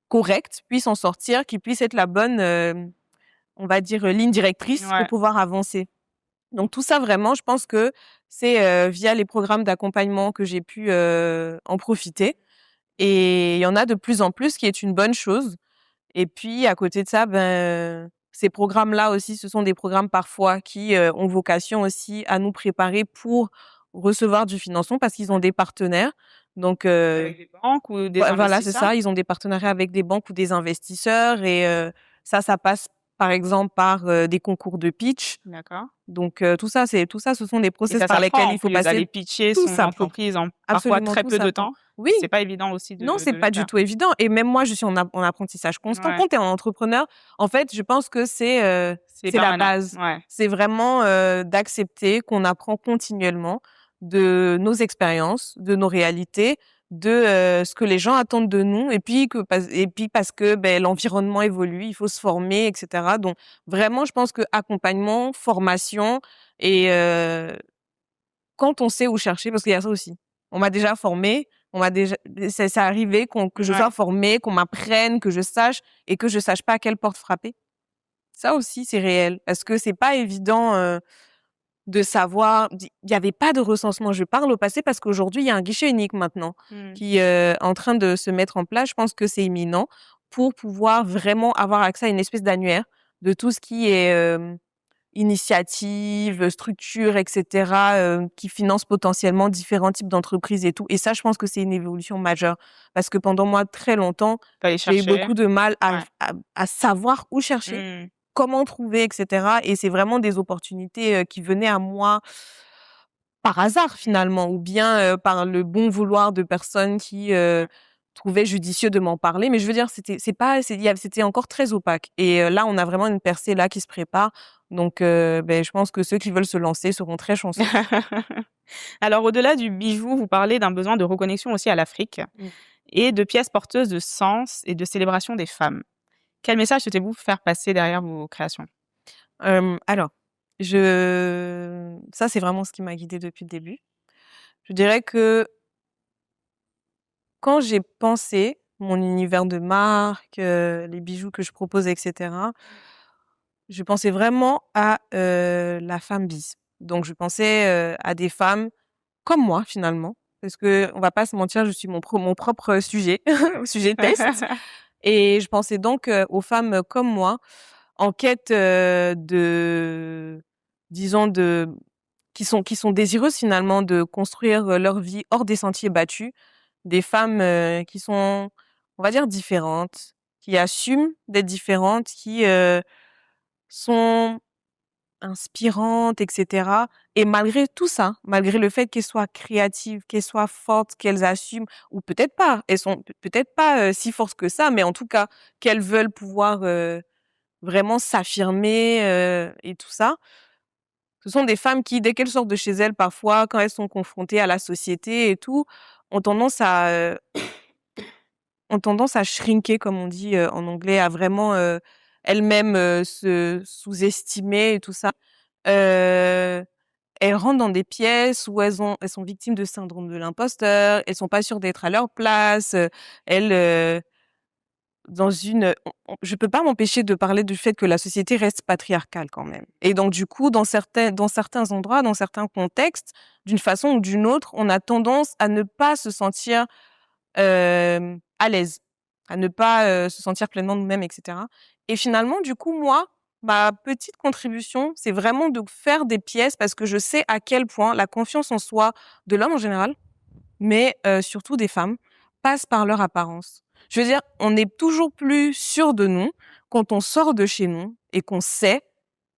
Speaker 2: correct puisse en sortir, qui puisse être la bonne, on va dire, ligne directrice pour
Speaker 1: Ouais,
Speaker 2: pouvoir avancer. Donc tout ça vraiment, je pense que c'est, via les programmes d'accompagnement que j'ai pu, en profiter et il y en a de plus en plus, ce qui est une bonne chose et puis à côté de ça, ben, ces programmes-là aussi, ce sont des programmes parfois qui, ont vocation aussi à nous préparer pour recevoir du financement parce qu'ils ont des partenaires. Donc
Speaker 1: avec des banques ou des
Speaker 2: voilà, c'est
Speaker 1: investisseurs?
Speaker 2: ça, ils ont des partenariats avec des banques ou des investisseurs et ça passe par exemple par, des concours de pitch.
Speaker 1: D'accord.
Speaker 2: Donc tout ça, ce sont des
Speaker 1: Et
Speaker 2: process
Speaker 1: ça
Speaker 2: par lesquels
Speaker 1: s'apprend
Speaker 2: il
Speaker 1: en
Speaker 2: faut
Speaker 1: plus
Speaker 2: passer.
Speaker 1: d'aller pitcher
Speaker 2: Tout
Speaker 1: son
Speaker 2: s'apprend,
Speaker 1: entreprise en parfois
Speaker 2: absolument
Speaker 1: très
Speaker 2: tout
Speaker 1: peu de
Speaker 2: s'apprend.
Speaker 1: temps.
Speaker 2: Oui,
Speaker 1: C'est pas évident aussi
Speaker 2: non, c'est
Speaker 1: de le
Speaker 2: pas du
Speaker 1: faire.
Speaker 2: tout évident et même moi, je suis en apprentissage constant.
Speaker 1: Ouais,
Speaker 2: Quand tu es entrepreneur, en fait, je pense que
Speaker 1: c'est
Speaker 2: c'est la
Speaker 1: permanent.
Speaker 2: base.
Speaker 1: Ouais.
Speaker 2: C'est vraiment, d'accepter qu'on apprend continuellement de nos expériences, de nos réalités, de, ce que les gens attendent de nous et puis parce que, beh, l'environnement évolue, il faut se former et cetera. Donc vraiment, je pense que accompagnement, formation et quand on sait où chercher, parce qu'il y a ça aussi. On m'a déjà formée, on m'a déjà c'est arrivé que je
Speaker 1: Ouais.
Speaker 2: sois formée, qu'on m'apprenne, que je sache et que je sache pas à quelle porte frapper. Ça aussi, c'est réel parce que c'est pas évident, de savoir il y avait pas de recensement. Je parle au passé parce qu'aujourd'hui, il y a un guichet unique maintenant
Speaker 1: Mmh.
Speaker 2: qui, est en train de se mettre en place. Je pense que c'est imminent pour pouvoir vraiment avoir accès à une espèce d'annuaire de tout ce qui est, initiatives, structures et cetera, qui financent potentiellement différents types d'entreprises et tout et ça, je pense que c'est une évolution majeure parce que pendant moi, très longtemps,
Speaker 1: Tu aller
Speaker 2: j'ai eu
Speaker 1: chercher.
Speaker 2: beaucoup de mal
Speaker 1: Ouais.
Speaker 2: à savoir où chercher,
Speaker 1: Mmh.
Speaker 2: comment trouver et cetera et c'est vraiment des opportunités, qui venaient à moi par hasard
Speaker 1: Mmh.
Speaker 2: finalement ou bien, par le bon vouloir de personnes qui,
Speaker 1: Ouais.
Speaker 2: trouvaient judicieux de m'en parler. Mais je veux dire, c'était encore très opaque et là, on a vraiment une percée là qui se prépare. Donc beh, je pense que ceux qui veulent se lancer seront très chanceux.
Speaker 1: Alors au-delà du bijou, vous parlez d'un besoin de reconnexion aussi à l'Afrique
Speaker 2: Mmh.
Speaker 1: et de pièces porteuses de sens et de célébration des femmes. Quel message souhaitez-vous faire passer derrière vos créations?
Speaker 2: Alors, je ça, c'est vraiment ce qui m'a guidée depuis le début. Je dirais que quand j'ai pensé mon univers de marque, les bijoux que je propose et cetera, je pensais vraiment à, la femme bis. Donc je pensais, à des femmes comme moi finalement, parce qu'on va pas se mentir, je suis mon propre sujet, sujet test et je pensais donc, aux femmes, comme moi, en quête, de disons de qui sont désireuses finalement de construire, leur vie hors des sentiers battus. Des femmes, qui sont, on va dire différentes, qui assument d'être différentes, qui, sont inspirantes et cetera et malgré tout ça, malgré le fait qu'elles soient créatives, qu'elles soient fortes, qu'elles assument ou peut-être pas, elles sont peut-être pas, si fortes que ça, mais en tout cas qu'elles veulent pouvoir, vraiment s'affirmer, et tout ça. Ce sont des femmes qui, dès qu'elles sortent de chez elles, parfois, quand elles sont confrontées à la société et tout, ont tendance à, ont tendance à shrinker comme on dit, en anglais, à vraiment, elles-mêmes, se sous-estimer et tout ça. Heu, Elles rentrent dans des pièces où elles sont victimes de syndrome de l'imposteur, elles sont pas sûres d'être à leur place, elles, dans une, je peux pas m'empêcher de parler du fait que la société reste patriarcale quand même et donc du coup, dans certains endroits, dans certains contextes, d'une façon ou d'une autre, on a tendance à ne pas se sentir, à l'aise, à ne pas, se sentir pleinement nous-mêmes et cetera et finalement, du coup, moi, ma petite contribution, c'est vraiment de faire des pièces parce que je sais à quel point la confiance en soi de l'homme en général, mais surtout des femmes, passe par leur apparence. Je veux dire, on est toujours plus sûr de nous quand on sort de chez nous et qu'on sait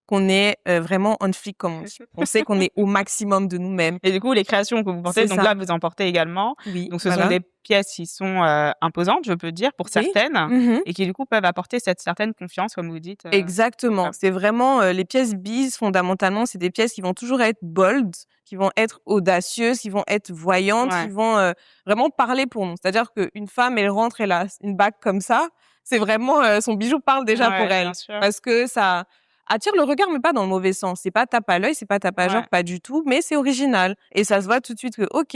Speaker 2: qu'on est vraiment on fleek, comme on dit. On sait qu'on est au maximum de nous-mêmes.
Speaker 1: Et du coup, les créations que vous portez,
Speaker 2: C'est
Speaker 1: donc
Speaker 2: ça.
Speaker 1: là, vous en portez également.
Speaker 2: Oui,
Speaker 1: Donc ce sont
Speaker 2: voilà.
Speaker 1: des pièces qui sont, imposantes, je peux dire, pour
Speaker 2: Oui.
Speaker 1: certaines
Speaker 2: Mmh.
Speaker 1: et qui du coup peuvent apporter cette certaine confiance, comme vous dites, aux
Speaker 2: Exactement.
Speaker 1: femmes.
Speaker 2: C'est vraiment, les pièces bises, fondamentalement, c'est des pièces qui vont toujours être bold, qui vont être audacieuses, qui vont être voyantes, qui
Speaker 1: Ouais,
Speaker 2: vont, vraiment parler pour nous. C'est-à-dire qu'une femme, elle rentre, elle a une bague comme ça, c'est vraiment, son bijou parle déjà pour
Speaker 1: ouais, bien
Speaker 2: elle.
Speaker 1: sûr.
Speaker 2: Parce que ça attire le regard, mais pas dans le mauvais sens. C'est pas tape à l'œil, c'est pas tape à genre,
Speaker 1: Ouais.
Speaker 2: pas du tout, mais c'est original. Et ça se voit tout de suite que, OK,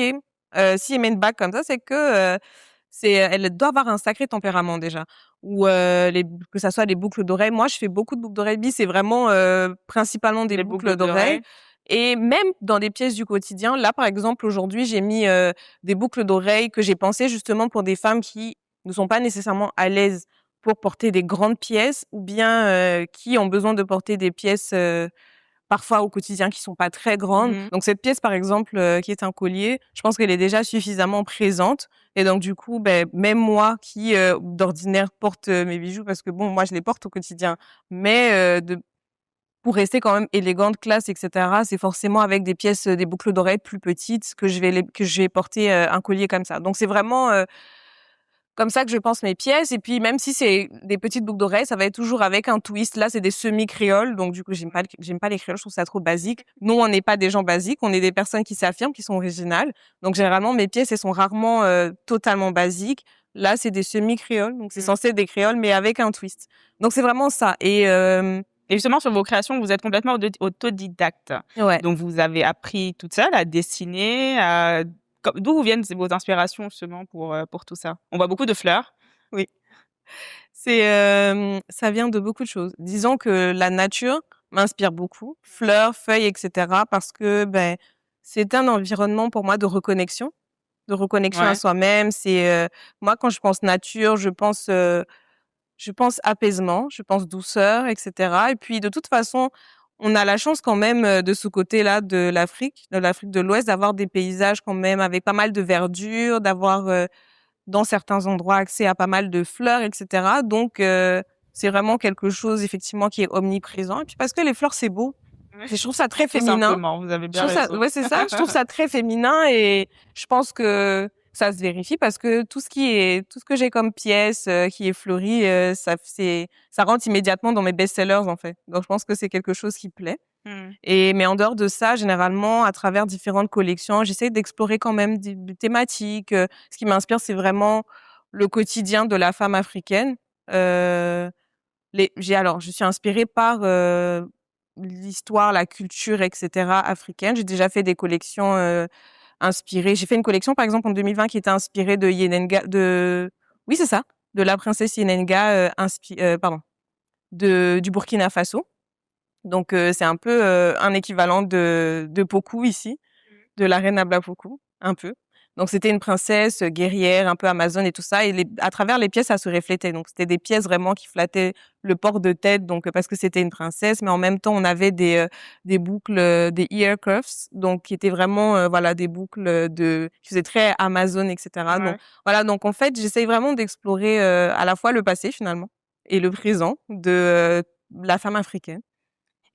Speaker 2: si elle met une bague comme ça, c'est que, elle doit avoir un sacré
Speaker 1: Mmh.
Speaker 2: tempérament déjà. Ou que ça soit les boucles d'oreilles. Moi, je fais beaucoup de boucles d'oreilles bis, c'est vraiment, principalement des
Speaker 1: Les
Speaker 2: boucles
Speaker 1: boucles
Speaker 2: d'oreilles
Speaker 1: d'oreilles.
Speaker 2: et même dans des pièces du quotidien. Là, par exemple, aujourd'hui, j'ai mis, des boucles d'oreilles que j'ai pensées justement pour des femmes qui ne sont pas nécessairement à l'aise pour porter des grandes pièces ou bien, qui ont besoin de porter des pièces, parfois au quotidien qui sont pas très grandes.
Speaker 1: Mmh.
Speaker 2: Donc cette pièce, par exemple, qui est un collier, je pense qu'elle est déjà suffisamment présente et donc du coup, beh, même moi qui, d'ordinaire porte, mes bijoux parce que bon, moi je les porte au quotidien, mais de pour rester quand même élégante, classe et cetera, c'est forcément avec des pièces, des boucles d'oreilles plus petites que je vais porter, un collier comme ça. Donc c'est vraiment, comme ça que je pense mes pièces et puis même si c'est des petites boucles d'oreilles, ça va être toujours avec un twist. Là, c'est des semi-créoles, donc du coup, j'aime pas les créoles, je trouve ça trop basique. Nous, on n'est pas des gens basiques, on est des personnes qui s'affirment, qui sont originales. Donc généralement, mes pièces, elles sont rarement, totalement basiques. Là, c'est des semi-créoles, donc c'est
Speaker 1: Mmh.
Speaker 2: censé être des créoles, mais avec un twist. Donc c'est vraiment ça et
Speaker 1: Et justement, sur vos créations, vous êtes complètement autodidacte.
Speaker 2: ouais.
Speaker 1: Donc, vous avez appris toute seule à dessiner, d'où viennent vos inspirations justement pour tout ça? On voit beaucoup de fleurs.
Speaker 2: Oui. Ça vient de beaucoup de choses. Disons que la nature m'inspire beaucoup, fleurs, feuilles, et cetera, parce que, ben, c'est un environnement pour moi de reconnexion à
Speaker 1: Ouais.
Speaker 2: soi-même. Moi, quand je pense nature, je pense apaisement, je pense douceur, et cetera. Et puis, de toute façon, on a la chance quand même, de ce côté-là de l'Afrique de l'Ouest, d'avoir des paysages quand même avec pas mal de verdure, d'avoir, dans certains endroits, accès à pas mal de fleurs et cetera. Donc c'est vraiment quelque chose effectivement qui est omniprésent et puis parce que les fleurs, c'est beau.
Speaker 1: Ouais.
Speaker 2: Je trouve ça très
Speaker 1: Tout
Speaker 2: féminin.
Speaker 1: simplement, vous avez
Speaker 2: Je
Speaker 1: bien
Speaker 2: trouve ça
Speaker 1: raison.
Speaker 2: ouais, c'est ça, je trouve ça très féminin et je pense que ça se vérifie parce que tout ce que j'ai comme pièce, qui est fleuri, ça rentre immédiatement dans mes best-sellers, en fait. Donc je pense que c'est quelque chose qui plaît.
Speaker 1: Mmh.
Speaker 2: Mais en dehors de ça, généralement, à travers différentes collections, j'essaie d'explorer quand même des thématiques. Ce qui m'inspire, c'est vraiment le quotidien de la femme africaine. Heu, je suis inspirée par, l'histoire, la culture et cetera africaine. J'ai déjà fait des collections, inspirées. J'ai fait une collection, par exemple, en 2020 qui était inspirée de Yenenga oui, c'est ça, de la princesse Yenenga, pardon, du Burkina Faso. Donc c'est un peu, un équivalent de Pokou ici, de la reine Abla Pokou, un peu. Donc c'était une princesse, guerrière, un peu amazone et tout ça et à travers les pièces, ça se reflétait. Donc c'était des pièces vraiment qui flattaient le port de tête, donc parce que c'était une princesse, mais en même temps, on avait des boucles, des ear cuffs, donc qui étaient vraiment, voilà, des boucles, qui faisaient très amazone et cetera. Donc
Speaker 1: Ouais.
Speaker 2: voilà, donc en fait, j'essaye vraiment d'explorer, à la fois le passé finalement et le présent de, la femme africaine.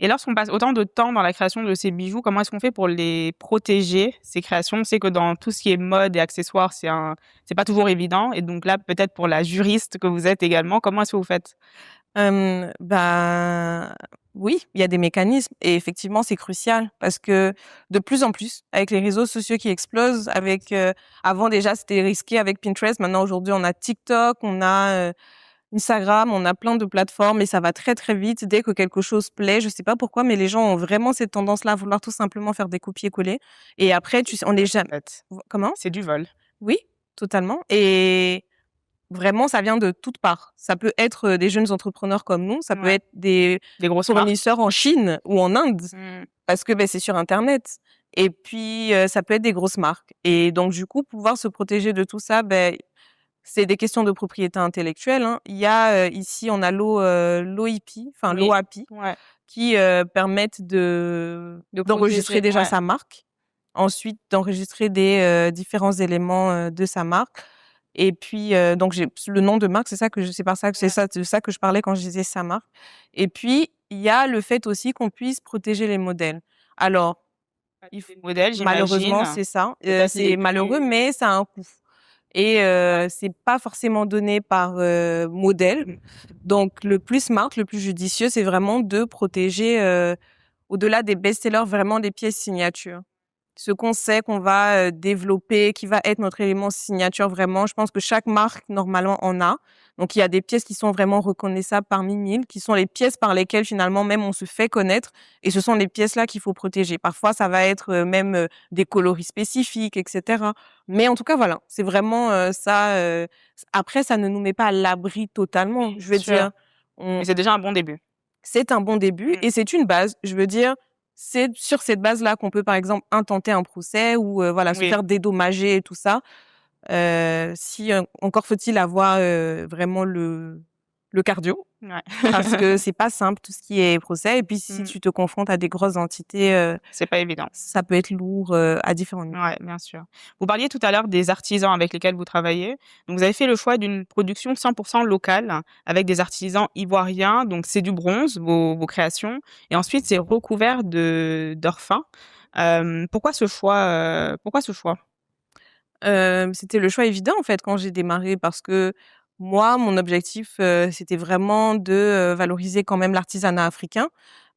Speaker 1: Et lorsqu'on passe autant de temps dans la création de ces bijoux, comment est-ce qu'on fait pour les protéger, ces créations? On sait que dans tout ce qui est mode et accessoires, c'est pas toujours évident et donc là, peut-être pour la juriste que vous êtes également, comment est-ce que vous faites?
Speaker 2: Bah, oui, il y a des mécanismes et effectivement, c'est crucial parce que de plus en plus, avec les réseaux sociaux qui explosent, avant déjà, c'était risqué avec Pinterest. Maintenant, aujourd'hui, on a TikTok, on a, Instagram, on a plein de plateformes et ça va très, très vite. Dès que quelque chose plaît, je sais pas pourquoi, mais les gens ont vraiment cette tendance-là à vouloir tout simplement faire des copier-coller et après, tu sais, on est
Speaker 1: Vol, en
Speaker 2: jamais.
Speaker 1: fait.
Speaker 2: Comment?
Speaker 1: C'est du vol.
Speaker 2: Oui, totalement et vraiment, ça vient de toutes parts. Ça peut être, des jeunes entrepreneurs comme nous, ça peut
Speaker 1: Ouais.
Speaker 2: être des
Speaker 1: Des grosses marques?
Speaker 2: fournisseurs en Chine ou en Inde
Speaker 1: Mmh.
Speaker 2: parce que, beh, c'est sur internet et puis, ça peut être des grosses marques et donc du coup, pouvoir se protéger de tout ça, beh, c'est des questions de propriété intellectuelle, hein. Il y a, ici, on a l'OIP, enfin
Speaker 1: Oui.
Speaker 2: l'OAPI
Speaker 1: Ouais.
Speaker 2: qui, permettent
Speaker 1: De
Speaker 2: d'enregistrer
Speaker 1: protéger,
Speaker 2: déjà
Speaker 1: ouais.
Speaker 2: sa marque. Ensuite, d'enregistrer des, différents éléments, de sa marque et puis, donc j'ai le nom de marque, c'est ça que je c'est par ça que c'est
Speaker 1: Ouais.
Speaker 2: ça de ça que je parlais quand je disais sa marque et puis il y a le fait aussi qu'on puisse protéger les modèles. Alors, il f
Speaker 1: Des modèles,
Speaker 2: malheureusement,
Speaker 1: j'imagine.
Speaker 2: c'est ça.
Speaker 1: Peut-être
Speaker 2: C'est
Speaker 1: les
Speaker 2: malheureux,
Speaker 1: plus
Speaker 2: mais ça a un coût et c'est pas forcément donné par, modèle. Donc le plus smart, le plus judicieux, c'est vraiment de protéger, au-delà des best-sellers, vraiment des pièces signatures. Ce qu'on sait qu'on va, développer, qui va être notre élément signature vraiment, je pense que chaque marque normalement en a. Donc il y a des pièces qui sont vraiment reconnaissables parmi mille, qui sont les pièces par lesquelles finalement même on se fait connaître et ce sont les pièces-là qu'il faut protéger. Parfois ça va être, même, des coloris spécifiques et cetera. Mais en tout cas voilà, c'est vraiment, ça, après ça ne nous met pas à l'abri totalement.
Speaker 1: oui,
Speaker 2: Je
Speaker 1: bien
Speaker 2: veux
Speaker 1: sûr,
Speaker 2: dire, on
Speaker 1: mais c'est déjà un bon début.
Speaker 2: c'est un bon début
Speaker 1: Mmh.
Speaker 2: et c'est une base. Je veux dire, c'est sur cette base-là qu'on peut, par exemple, intenter un procès ou voilà, se
Speaker 1: Oui.
Speaker 2: faire dédommager et tout ça. Si, encore faut-il avoir, vraiment le cardio
Speaker 1: Ouais.
Speaker 2: parce que c'est pas simple tout ce qui est procès et puis si
Speaker 1: Mmh.
Speaker 2: tu te confrontes à des grosses entités,
Speaker 1: C'est pas évident.
Speaker 2: ça peut être lourd, à différents niveaux.
Speaker 1: Ouais, bien sûr. Vous parliez tout à l'heure des artisans avec lesquels vous travaillez. Donc vous avez fait le choix d'une production 100% locale avec des artisans ivoiriens, donc c'est du bronze, vos créations et ensuite c'est recouvert d'or fin. Pourquoi ce choix?
Speaker 2: C'était le choix évident, en fait, quand j'ai démarré parce que moi, mon objectif, c'était vraiment de, valoriser quand même l'artisanat africain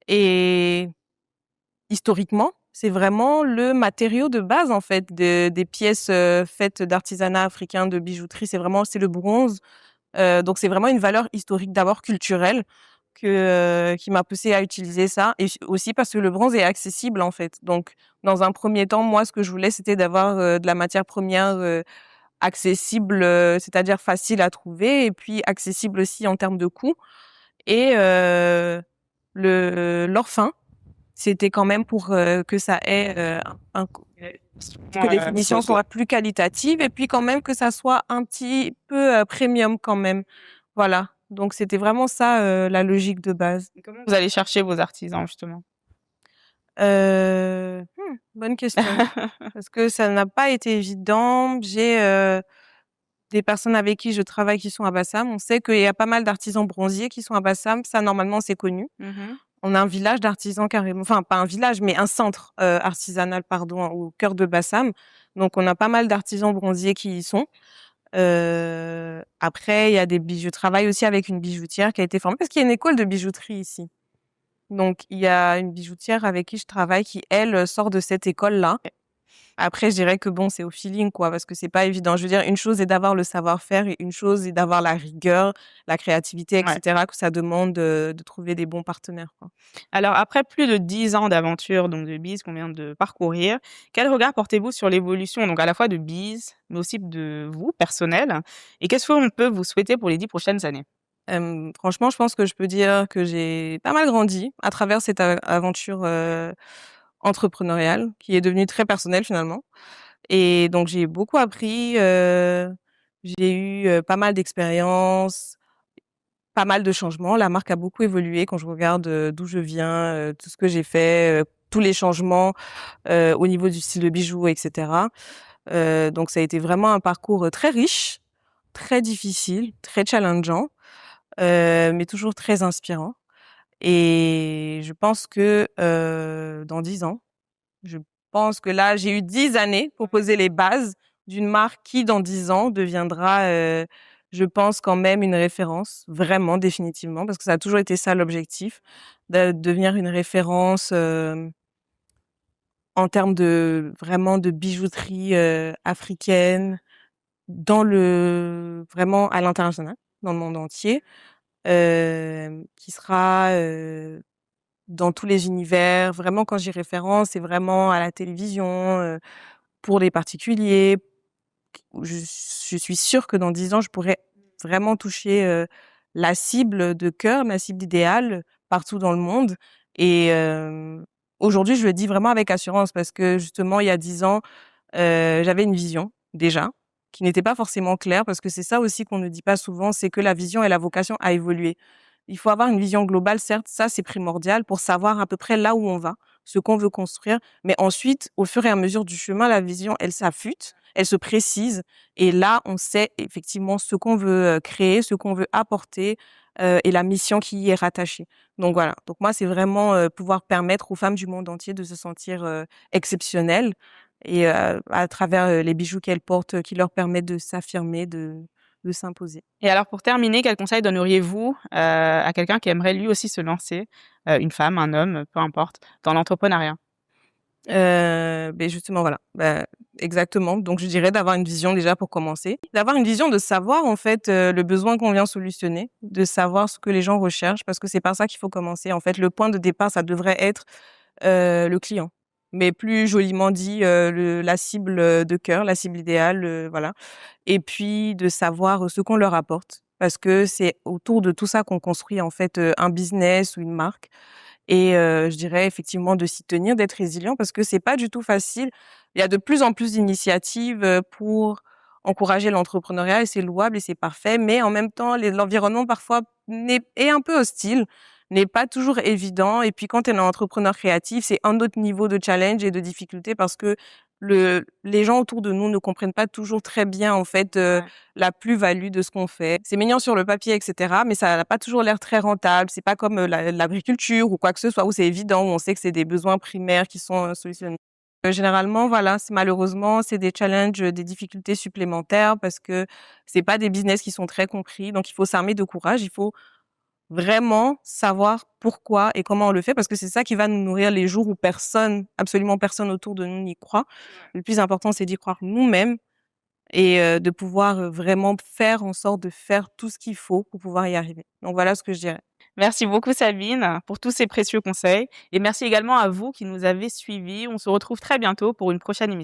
Speaker 2: et historiquement, c'est vraiment le matériau de base, en fait, des pièces, faites d'artisanat africain, de bijouterie. C'est le bronze, donc c'est vraiment une valeur historique, d'abord culturelle qui m'a poussée à utiliser ça et aussi parce que le bronze est accessible, en fait. Donc dans un premier temps, moi, ce que je voulais, c'était d'avoir, de la matière première, accessible, c'est-à-dire facile à trouver et puis accessible aussi en termes de coût et l'or fin, c'était quand même pour, que ça ait, un que les finitions soient plus qualitatives et puis quand même que ça soit un petit peu, premium quand même. Voilà, donc c'était vraiment ça, la logique de base.
Speaker 1: Comment vous allez chercher vos artisans justement?
Speaker 2: Bonne question, parce que ça n'a pas été évident. J'ai, des personnes avec qui je travaille qui sont à Bassam. On sait qu'il y a pas mal d'artisans bronziers qui sont à Bassam. Ça, normalement, c'est connu.
Speaker 1: Mmh.
Speaker 2: On a un village d'artisans carrément, enfin pas un village, mais un centre, artisanal pardon, au cœur de Bassam. Donc on a pas mal d'artisans bronziers qui y sont. Après il y a des je travaille aussi avec une bijoutière qui a été formée parce qu'il y a une école de bijouterie ici. Donc il y a une bijoutière avec qui je travaille qui elle, sort de cette école-là. Après, je dirais que bon, c'est au feeling, quoi, parce que c'est pas évident. Je veux dire, une chose est d'avoir le savoir-faire et une chose est d'avoir la rigueur, la créativité, et
Speaker 1: Ouais.
Speaker 2: cetera, que ça demande, de trouver des bons partenaires, quoi.
Speaker 1: Alors après plus de 10 ans d'aventure, donc de Biz qu'on vient de parcourir, quel regard portez-vous sur l'évolution, donc à la fois de Biz, mais aussi de vous, personnel? Et qu'est-ce qu'on peut vous souhaiter pour les 10 prochaines années?
Speaker 2: Franchement, je pense que je peux dire que j'ai pas mal grandi à travers cette aventure, entrepreneuriale qui est devenue très personnelle, finalement et donc j'ai beaucoup appris, j'ai eu, pas mal d'expériences. Pas mal de changements. La marque a beaucoup évolué quand je regarde, d'où je viens, tout ce que j'ai fait, tous les changements, au niveau du style de bijoux et cetera. Donc ça a été vraiment un parcours, très riche, très difficile, très challengeant, mais toujours très inspirant et je pense que, dans 10 ans, je pense que là, j'ai eu 10 années pour poser les bases d'une marque qui, dans 10 ans, deviendra, je pense quand même une référence, vraiment, définitivement, parce que ça a toujours été ça l'objectif, de devenir une référence, en termes de vraiment de bijouterie, africaine, vraiment à l'international, dans le monde entier, qui sera, dans tous les univers. Vraiment, quand je dis référence, c'est vraiment à la télévision, pour les particuliers. Je suis sûre que dans 10 ans, je pourrais vraiment toucher, la cible de cœur, ma cible idéale partout dans le monde et aujourd'hui, je le dis vraiment avec assurance parce que justement, il y a 10 ans, j'avais une vision déjà, qui n'était pas forcément claire parce que c'est ça aussi qu'on ne dit pas souvent, c'est que la vision et la vocation a évolué. Il faut avoir une vision globale, certes, ça c'est primordial pour savoir à peu près là où on va, ce qu'on veut construire, mais ensuite, au fur et à mesure du chemin, la vision, elle s'affûte, elle se précise et là, on sait effectivement ce qu'on veut, créer, ce qu'on veut apporter, et la mission qui y est rattachée. Donc voilà, donc moi, c'est vraiment, pouvoir permettre aux femmes du monde entier de se sentir, exceptionnelles et à travers, les bijoux qu'elles portent, qui leur permettent de s'affirmer, de s'imposer.
Speaker 1: Et alors pour terminer, quel conseil donneriez-vous, à quelqu'un qui aimerait lui aussi se lancer, une femme, un homme, peu importe, dans l'entrepreneuriat?
Speaker 2: Beh, justement, voilà, bah, exactement. Donc je dirais d'avoir une vision déjà pour commencer. D'avoir une vision, de savoir en fait, le besoin qu'on vient solutionner, de savoir ce que les gens recherchent parce que c'est par ça qu'il faut commencer. En fait, le point de départ, ça devrait être, le client. Mais plus joliment dit, le la cible, de cœur, la cible idéale, voilà. Et puis de savoir, ce qu'on leur apporte parce que c'est autour de tout ça qu'on construit en fait, un business ou une marque. Et je dirais effectivement de s'y tenir, d'être résilient parce que c'est pas du tout facile. Il y a de plus en plus d'initiatives, pour encourager l'entrepreneuriat et c'est louable et c'est parfait, mais en même temps, l'environnement parfois est un peu hostile, n'est pas toujours évident et puis quand tu es un entrepreneur créatif, c'est un autre niveau de challenge et de difficulté parce que les gens autour de nous ne comprennent pas toujours très bien en fait,
Speaker 1: Ouais.
Speaker 2: la plus-value de ce qu'on fait. C'est mignon sur le papier et cetera, mais ça n'a pas toujours l'air très rentable. C'est pas comme, l'agriculture ou quoi que ce soit où c'est évident, où on sait que c'est des besoins primaires qui sont, solutionnés. Généralement, voilà, c'est des challenges, des difficultés supplémentaires parce que c'est pas des business qui sont très compris, donc il faut s'armer de courage. Il faut vraiment savoir pourquoi et comment on le fait parce que c'est ça qui va nous nourrir les jours où personne, absolument personne autour de nous n'y croit. Le plus important, c'est d'y croire nous-mêmes et de pouvoir, vraiment faire en sorte de faire tout ce qu'il faut pour pouvoir y arriver. Donc voilà ce que je dirais.
Speaker 1: Merci beaucoup Sabine pour tous ces précieux conseils et merci également à vous qui nous avez suivis. On se retrouve très bientôt pour une prochaine émission.